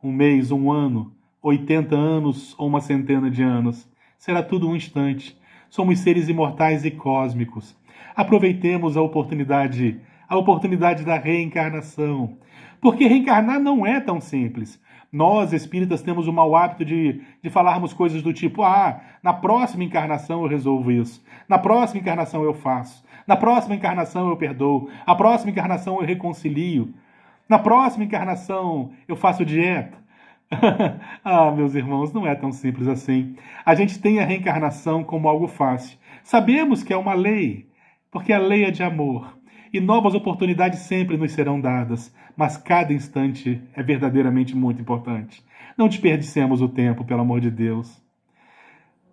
um mês, um ano, 80 anos ou uma centena de anos? Será tudo um instante. Somos seres imortais e cósmicos. Aproveitemos a oportunidade da reencarnação. Porque reencarnar não é tão simples. Nós, espíritas, temos o mau hábito de falarmos coisas do tipo: na próxima encarnação eu resolvo isso. Na próxima encarnação eu faço. Na próxima encarnação eu perdoo. Na próxima encarnação eu reconcilio. Na próxima encarnação eu faço dieta. Meus irmãos, não é tão simples assim. A gente tem a reencarnação como algo fácil. Sabemos que é uma lei, porque a lei é de amor. E novas oportunidades sempre nos serão dadas, mas cada instante é verdadeiramente muito importante. Não desperdicemos o tempo, pelo amor de Deus.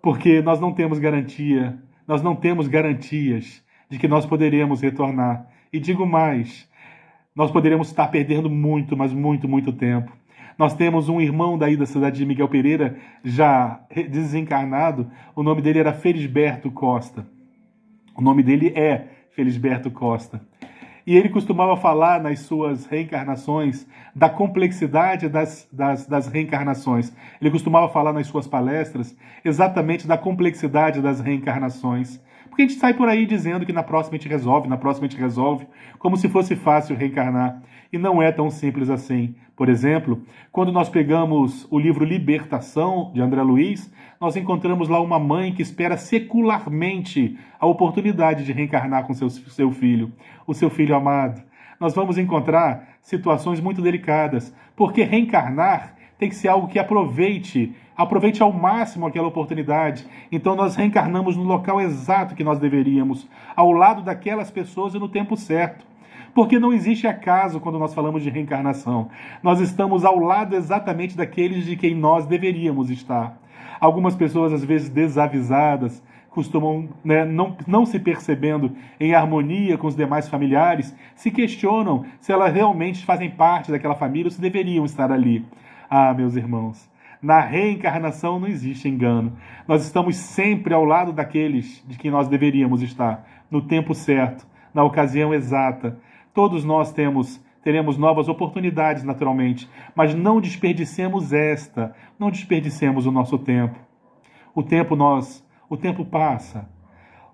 Porque nós não temos garantias de que nós poderemos retornar. E digo mais, nós poderemos estar perdendo muito, mas muito, muito tempo. Nós temos um irmão daí da cidade de Miguel Pereira, já desencarnado. O nome dele era Felisberto Costa. O nome dele é Felisberto Costa. E ele costumava falar nas suas reencarnações da complexidade das reencarnações. Ele costumava falar nas suas palestras exatamente da complexidade das reencarnações. Porque a gente sai por aí dizendo que na próxima a gente resolve, como se fosse fácil reencarnar. E não é tão simples assim. Por exemplo, quando nós pegamos o livro Libertação, de André Luiz, nós encontramos lá uma mãe que espera secularmente a oportunidade de reencarnar com seu filho, o seu filho amado. Nós vamos encontrar situações muito delicadas, porque reencarnar tem que ser algo que aproveite ao máximo aquela oportunidade. Então nós reencarnamos no local exato que nós deveríamos, ao lado daquelas pessoas e no tempo certo. Porque não existe acaso quando nós falamos de reencarnação. Nós estamos ao lado exatamente daqueles de quem nós deveríamos estar. Algumas pessoas, às vezes desavisadas, costumam, não se percebendo em harmonia com os demais familiares, se questionam se elas realmente fazem parte daquela família ou se deveriam estar ali. Meus irmãos, na reencarnação não existe engano. Nós estamos sempre ao lado daqueles de quem nós deveríamos estar, no tempo certo, na ocasião exata. Todos nós teremos novas oportunidades, naturalmente, mas não desperdicemos não desperdicemos o nosso tempo. O tempo passa.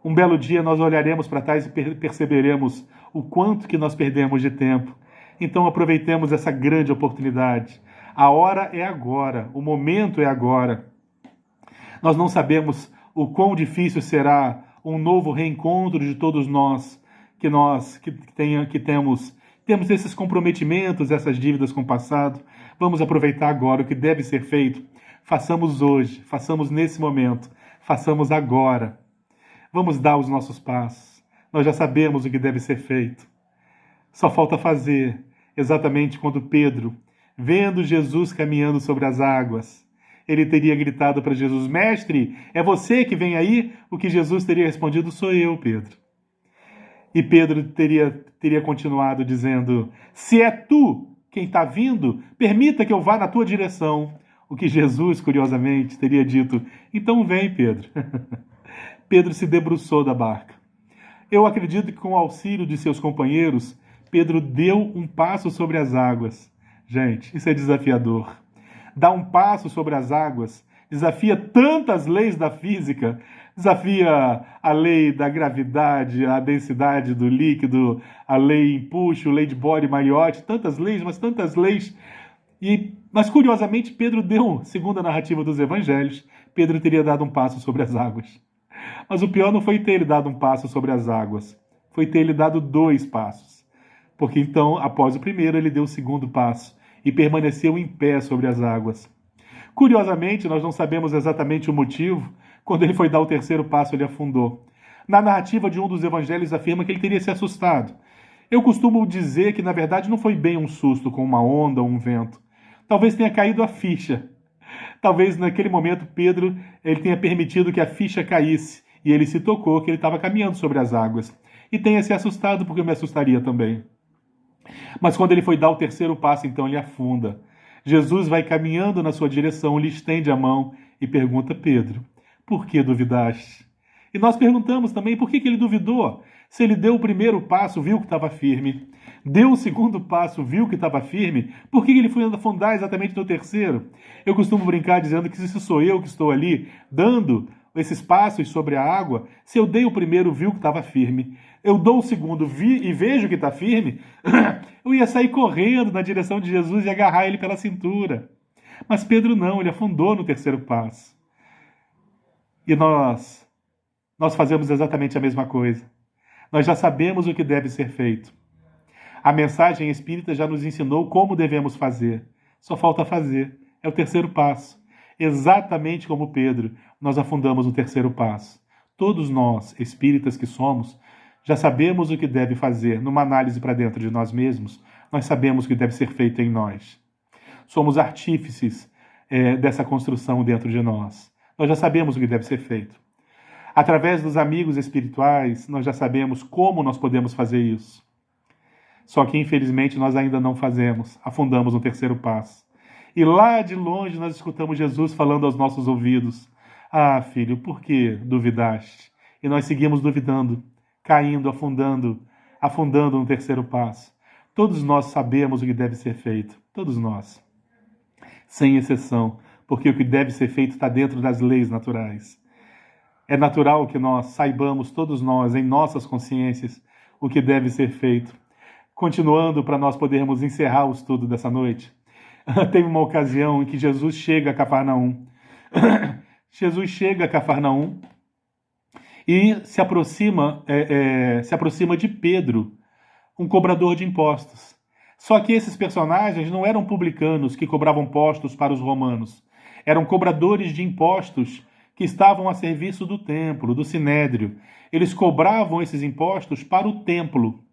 Um belo dia nós olharemos para trás e perceberemos o quanto que nós perdemos de tempo. Então aproveitemos essa grande oportunidade. A hora é agora, o momento é agora. Nós não sabemos o quão difícil será um novo reencontro de todos nós, que temos esses comprometimentos, essas dívidas com o passado. Vamos aproveitar agora o que deve ser feito. Façamos hoje, façamos nesse momento, façamos agora. Vamos dar os nossos passos. Nós já sabemos o que deve ser feito. Só falta fazer, exatamente quando Pedro, vendo Jesus caminhando sobre as águas, ele teria gritado para Jesus: Mestre, é você que vem aí? O que Jesus teria respondido: sou eu, Pedro. E Pedro teria continuado dizendo: se é tu quem está vindo, permita que eu vá na tua direção. O que Jesus, curiosamente, teria dito: então vem, Pedro. Pedro se debruçou da barca. Eu acredito que, com o auxílio de seus companheiros, Pedro deu um passo sobre as águas. Gente, isso é desafiador. Dar um passo sobre as águas desafia tantas leis da física, desafia a lei da gravidade, a densidade do líquido, a lei empuxo, lei de Bohr-Mariotti, tantas leis, mas curiosamente Pedro deu, segundo a narrativa dos evangelhos, Pedro teria dado um passo sobre as águas. Mas o pior não foi ter ele dado um passo sobre as águas, foi ter ele dado 2 passos. Porque então, após o primeiro, ele deu o segundo passo e permaneceu em pé sobre as águas. Curiosamente, nós não sabemos exatamente o motivo. Quando ele foi dar o terceiro passo, ele afundou. Na narrativa de um dos evangelhos, afirma que ele teria se assustado. Eu costumo dizer que, na verdade, não foi bem um susto com uma onda ou um vento. Talvez tenha caído a ficha. Talvez naquele momento Pedro ele tenha permitido que a ficha caísse e ele se tocou que ele estava caminhando sobre as águas. E tenha se assustado, porque eu me assustaria também. Mas quando ele foi dar o terceiro passo, então ele afunda. Jesus vai caminhando na sua direção, lhe estende a mão e pergunta: Pedro, por que duvidaste? E nós perguntamos também por que ele duvidou. Se ele deu o primeiro passo, viu que estava firme. Deu o segundo passo, viu que estava firme. Por que ele foi afundar exatamente no terceiro? Eu costumo brincar dizendo que se sou eu que estou ali dando esses passos sobre a água, se eu dei o primeiro, viu que estava firme, eu dou o segundo, vi e vejo que está firme, eu ia sair correndo na direção de Jesus e agarrar ele pela cintura. Mas Pedro não, ele afundou no terceiro passo. E nós fazemos exatamente a mesma coisa. Nós já sabemos o que deve ser feito. A mensagem espírita já nos ensinou como devemos fazer. Só falta fazer. É o terceiro passo. Exatamente como Pedro, nós afundamos no terceiro passo. Todos nós, espíritas que somos, já sabemos o que deve fazer. Numa análise para dentro de nós mesmos, nós sabemos o que deve ser feito em nós. Somos artífices dessa construção dentro de nós. Nós já sabemos o que deve ser feito. Através dos amigos espirituais, nós já sabemos como nós podemos fazer isso. Só que, infelizmente, nós ainda não fazemos. Afundamos no terceiro passo. E lá de longe nós escutamos Jesus falando aos nossos ouvidos: Ah, filho, por que duvidaste? E nós seguimos duvidando, caindo, afundando no terceiro passo. Todos nós sabemos o que deve ser feito. Todos nós. Sem exceção. Porque o que deve ser feito está dentro das leis naturais. É natural que nós saibamos, todos nós, em nossas consciências, o que deve ser feito. Continuando, para nós podermos encerrar o estudo dessa noite, teve uma ocasião em que Jesus chega a Cafarnaum. Jesus chega a Cafarnaum e se aproxima de Pedro, um cobrador de impostos. Só que esses personagens não eram publicanos que cobravam impostos para os romanos. Eram cobradores de impostos que estavam a serviço do templo, do sinédrio. Eles cobravam esses impostos para o templo.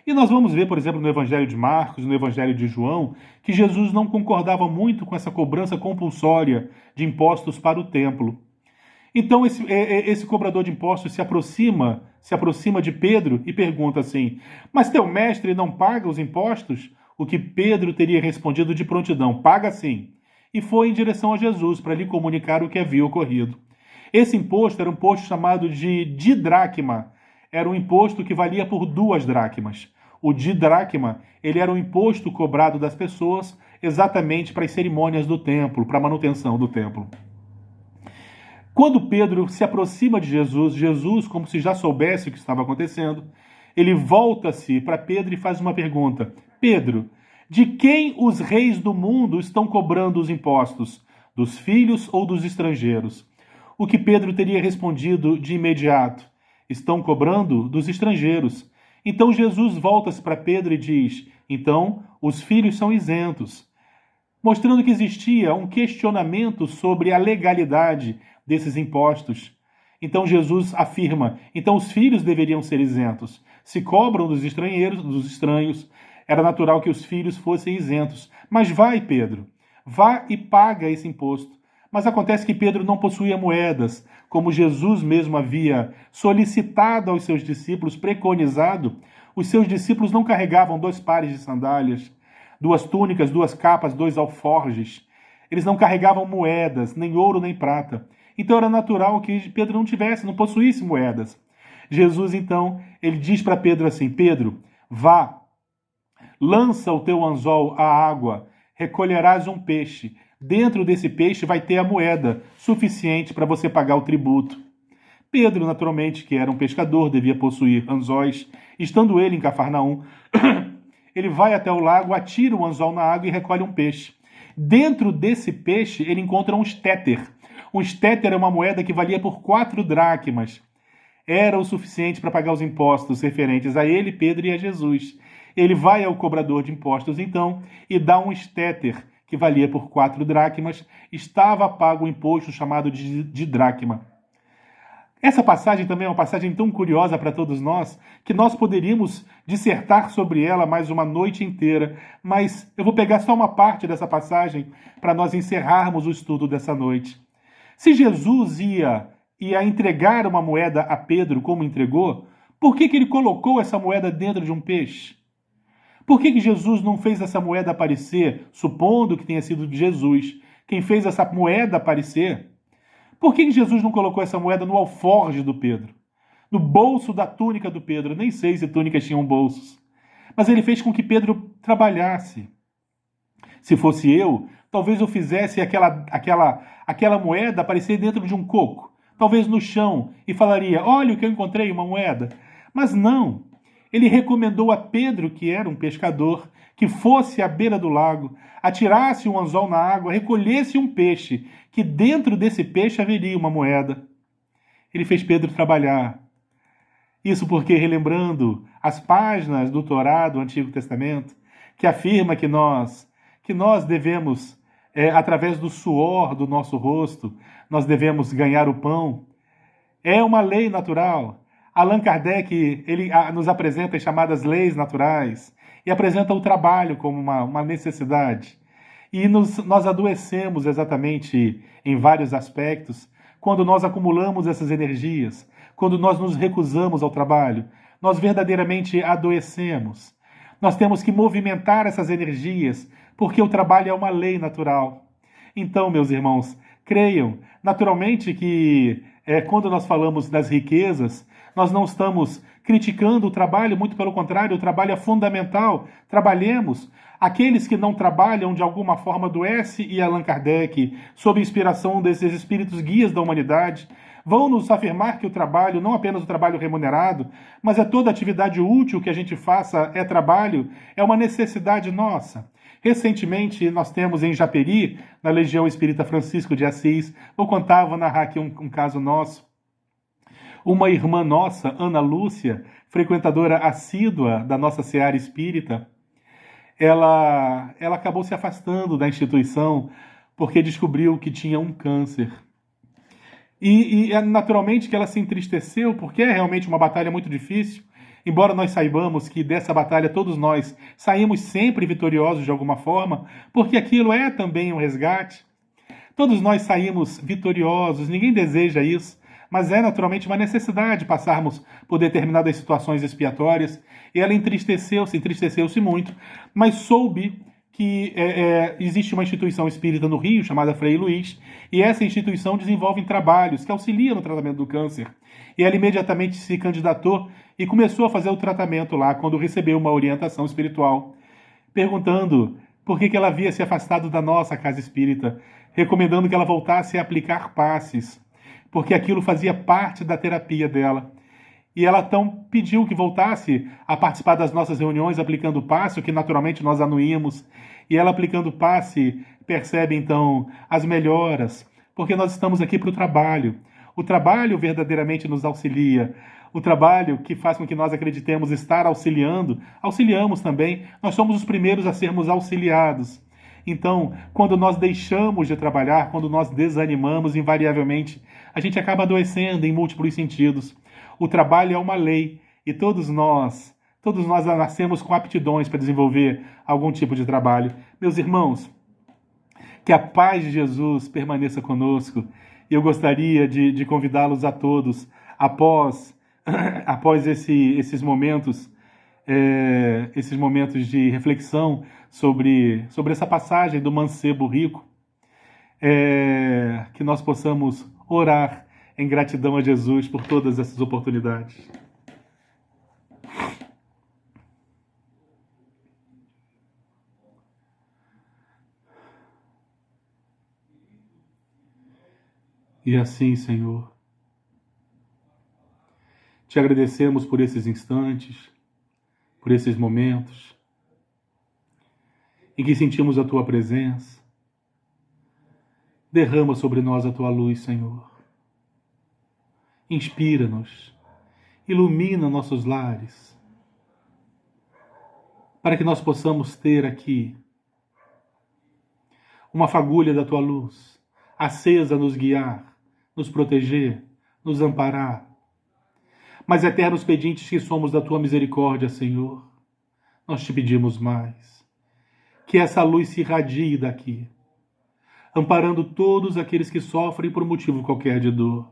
E nós vamos ver, por exemplo, no Evangelho de Marcos, no Evangelho de João, que Jesus não concordava muito com essa cobrança compulsória de impostos para o templo. Então esse cobrador de impostos se aproxima de Pedro e pergunta assim: mas teu mestre não paga os impostos? O que Pedro teria respondido de prontidão: paga sim. E foi em direção a Jesus para lhe comunicar o que havia ocorrido. Esse imposto era um imposto chamado de didracma. Era um imposto que valia por 2 dracmas. O didracma, ele era um imposto cobrado das pessoas exatamente para as cerimônias do templo, para a manutenção do templo. Quando Pedro se aproxima de Jesus, como se já soubesse o que estava acontecendo, ele volta-se para Pedro e faz uma pergunta: Pedro, de quem os reis do mundo estão cobrando os impostos? Dos filhos ou dos estrangeiros? O que Pedro teria respondido de imediato: estão cobrando dos estrangeiros. Então Jesus volta-se para Pedro e diz: então os filhos são isentos. Mostrando que existia um questionamento sobre a legalidade desses impostos. Então Jesus afirma: então os filhos deveriam ser isentos. Se cobram dos estranhos, era natural que os filhos fossem isentos. Mas vai, Pedro, vá e paga esse imposto. Mas acontece que Pedro não possuía moedas, como Jesus mesmo havia solicitado aos seus discípulos, preconizado. Os seus discípulos não carregavam 2 pares de sandálias, 2 túnicas, 2 capas, 2 alforjes. Eles não carregavam moedas, nem ouro, nem prata. Então era natural que Pedro não possuísse moedas. Jesus, então, ele diz para Pedro assim: Pedro, vá, lança o teu anzol à água, recolherás um peixe. Dentro desse peixe vai ter a moeda suficiente para você pagar o tributo. Pedro, naturalmente, que era um pescador, devia possuir anzóis. Estando ele em Cafarnaum, ele vai até o lago, atira o anzol na água e recolhe um peixe. Dentro desse peixe, ele encontra um estéter. Um estéter é uma moeda que valia por 4 dracmas. Era o suficiente para pagar os impostos referentes a ele, Pedro e a Jesus. Ele vai ao cobrador de impostos, então, e dá um estéter que valia por 4 dracmas. Estava pago o imposto chamado de dracma. Essa passagem também é uma passagem tão curiosa para todos nós, que nós poderíamos dissertar sobre ela mais uma noite inteira, mas eu vou pegar só uma parte dessa passagem para nós encerrarmos o estudo dessa noite. Se Jesus ia entregar uma moeda a Pedro como entregou, por que ele colocou essa moeda dentro de um peixe? Por que Jesus não fez essa moeda aparecer, supondo que tenha sido de Jesus quem fez essa moeda aparecer? Por que Jesus não colocou essa moeda no alforje do Pedro? No bolso da túnica do Pedro? Nem sei se túnicas tinham bolsos. Mas ele fez com que Pedro trabalhasse. Se fosse eu, talvez eu fizesse aquela moeda aparecer dentro de um coco, talvez no chão, e falaria, olha o que eu encontrei, uma moeda. Mas não. Ele recomendou a Pedro, que era um pescador, que fosse à beira do lago, atirasse um anzol na água, recolhesse um peixe, que dentro desse peixe haveria uma moeda. Ele fez Pedro trabalhar. Isso porque, relembrando as páginas do Torá do Antigo Testamento, que afirma que nós devemos, através do suor do nosso rosto, nós devemos ganhar o pão. É uma lei natural. Allan Kardec ele nos apresenta as chamadas leis naturais e apresenta o trabalho como uma necessidade. E nós adoecemos exatamente em vários aspectos quando nós acumulamos essas energias, quando nós nos recusamos ao trabalho. Nós verdadeiramente adoecemos. Nós temos que movimentar essas energias porque o trabalho é uma lei natural. Então, meus irmãos, creiam, naturalmente que quando nós falamos das riquezas, nós não estamos criticando o trabalho, muito pelo contrário, o trabalho é fundamental. Trabalhemos. Aqueles que não trabalham, de alguma forma, adoecem, e Allan Kardec, sob inspiração desses espíritos guias da humanidade, vão nos afirmar que o trabalho, não apenas o trabalho remunerado, mas toda atividade útil que a gente faça é trabalho, é uma necessidade nossa. Recentemente, nós temos em Japeri, na Legião Espírita Francisco de Assis, vou narrar aqui um caso nosso. Uma irmã nossa, Ana Lúcia, frequentadora assídua da nossa seara espírita, ela acabou se afastando da instituição porque descobriu que tinha um câncer. E naturalmente que ela se entristeceu, porque é realmente uma batalha muito difícil, embora nós saibamos que dessa batalha todos nós saímos sempre vitoriosos de alguma forma, porque aquilo é também um resgate. Todos nós saímos vitoriosos, ninguém deseja isso, mas é naturalmente uma necessidade passarmos por determinadas situações expiatórias, e ela entristeceu-se muito, mas soube que existe uma instituição espírita no Rio, chamada Frei Luiz, e essa instituição desenvolve trabalhos que auxiliam no tratamento do câncer. E ela imediatamente se candidatou e começou a fazer o tratamento lá, quando recebeu uma orientação espiritual, perguntando por que ela havia se afastado da nossa casa espírita, recomendando que ela voltasse a aplicar passes, porque aquilo fazia parte da terapia dela. E ela então pediu que voltasse a participar das nossas reuniões aplicando passe, o que naturalmente nós anuímos. E ela aplicando passe percebe então as melhoras, porque nós estamos aqui para o trabalho. O trabalho verdadeiramente nos auxilia. O trabalho que faz com que nós acreditemos estar auxiliamos também. Nós somos os primeiros a sermos auxiliados. Então, quando nós deixamos de trabalhar, quando nós desanimamos, invariavelmente, a gente acaba adoecendo em múltiplos sentidos. O trabalho é uma lei e todos nós nascemos com aptidões para desenvolver algum tipo de trabalho. Meus irmãos, que a paz de Jesus permaneça conosco. E eu gostaria de convidá-los a todos, após esses momentos de reflexão sobre essa passagem do mancebo rico, que nós possamos orar em gratidão a Jesus por todas essas oportunidades. E assim, Senhor, te agradecemos por esses instantes, por esses momentos em que sentimos a Tua presença. Derrama sobre nós a Tua luz, Senhor. Inspira-nos, ilumina nossos lares, para que nós possamos ter aqui uma fagulha da Tua luz, acesa a nos guiar, nos proteger, nos amparar. Mas eternos pedintes que somos da tua misericórdia, Senhor, nós te pedimos mais. Que essa luz se irradie daqui, amparando todos aqueles que sofrem por motivo qualquer de dor.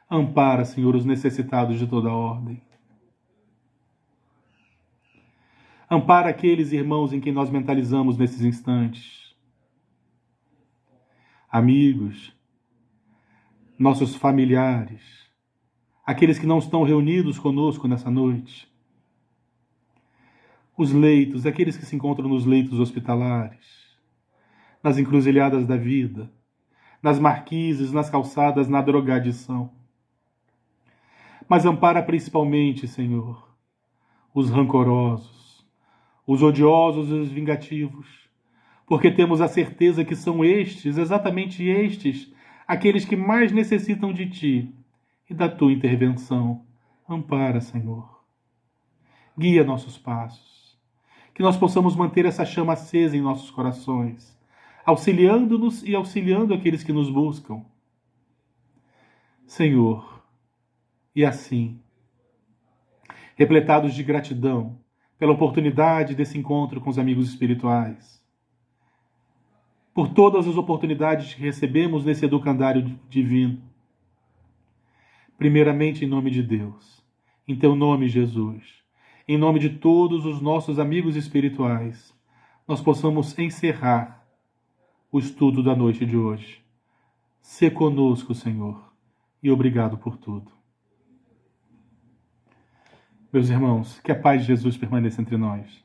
Ampara, Senhor, os necessitados de toda ordem. Ampara aqueles irmãos em quem nós mentalizamos nesses instantes. Amigos, nossos familiares, aqueles que não estão reunidos conosco nessa noite. Os leitos, aqueles que se encontram nos leitos hospitalares, nas encruzilhadas da vida, nas marquises, nas calçadas, na drogadição. Mas ampara principalmente, Senhor, os rancorosos, os odiosos e os vingativos, porque temos a certeza que são estes, exatamente estes, aqueles que mais necessitam de Ti e da Tua intervenção. Ampara, Senhor. Guia nossos passos, que nós possamos manter essa chama acesa em nossos corações, auxiliando-nos e auxiliando aqueles que nos buscam. Senhor, e assim, repletados de gratidão pela oportunidade desse encontro com os amigos espirituais, por todas as oportunidades que recebemos nesse educandário divino, primeiramente em nome de Deus, em Teu nome, Jesus, em nome de todos os nossos amigos espirituais, nós possamos encerrar o estudo da noite de hoje. Sê conosco, Senhor, e obrigado por tudo. Meus irmãos, que a paz de Jesus permaneça entre nós.